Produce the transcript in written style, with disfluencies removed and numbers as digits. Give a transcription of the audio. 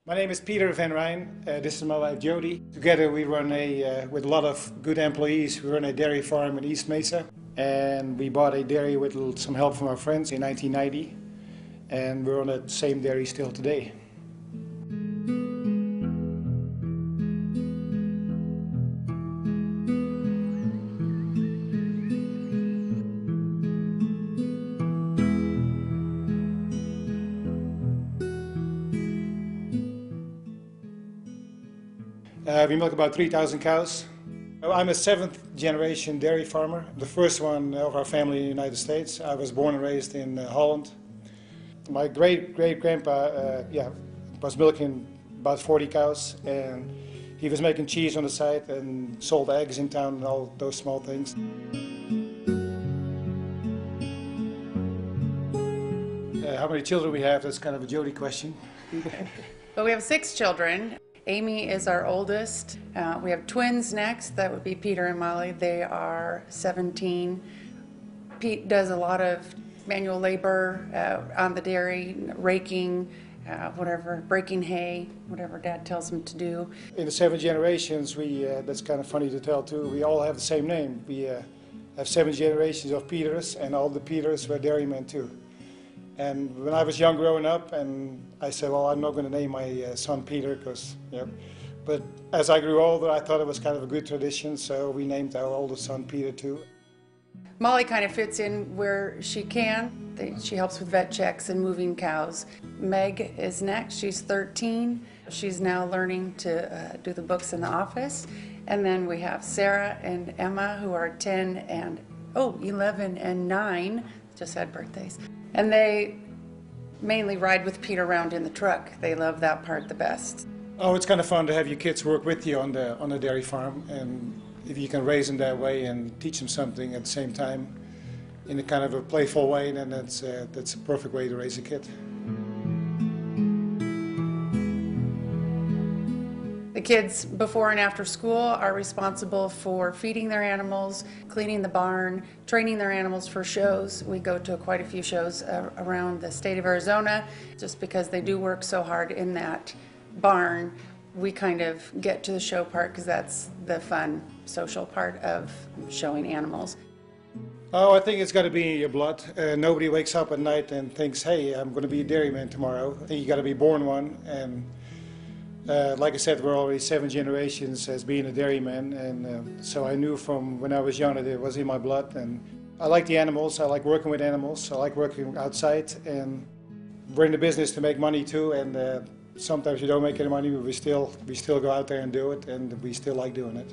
My name is Peter Van Rijn. This is my wife Jody. Together we run with a lot of good employees, we run a dairy farm in East Mesa. And we bought a dairy with some help from our friends in 1990. And we're on that same dairy still today. We milk about 3,000 cows. I'm a seventh generation dairy farmer, the first one of our family in the United States. I was born and raised in Holland. My great-grandpa was milking about 40 cows, and he was making cheese on the side and sold eggs in town and all those small things. How many children we have, that's kind of a Jody question. Well, we have 6 children. Amy is our oldest. We have twins next. That would be Peter and Molly. They are 17. Pete does a lot of manual labor on the dairy, raking, whatever, breaking hay, whatever Dad tells him to do. In the 7 generations, that's kind of funny to tell too, we all have the same name. We have 7 generations of Peters, and all the Peters were dairymen too. And when I was young growing up, and I said, well, I'm not going to name my son Peter, because, but as I grew older, I thought it was kind of a good tradition, so we named our oldest son Peter too. Molly kind of fits in where she can. She helps with vet checks and moving cows. Meg is next. She's 13. She's now learning to do the books in the office. And then we have Sarah and Emma, who are 10 and 11 and 9, just had birthdays. And they mainly ride with Pete around in the truck. They love that part the best. Oh, it's kind of fun to have your kids work with you on the dairy farm, and if you can raise them that way and teach them something at the same time in a kind of a playful way, then that's a perfect way to raise a kid. The kids before and after school are responsible for feeding their animals, cleaning the barn, training their animals for shows. We go to quite a few shows around the state of Arizona. Just because they do work so hard in that barn, we kind of get to the show part because that's the fun social part of showing animals. Oh, I think it's got to be in your blood. Nobody wakes up at night and thinks, hey, I'm going to be a dairyman tomorrow. I think you got to be born one. And like I said, we're already 7 generations as being a dairyman, and so I knew from when I was young that it was in my blood. And I like the animals, I like working with animals, I like working outside, and we're in the business to make money too, and sometimes we don't make any money, but we still go out there and do it, and we still like doing it.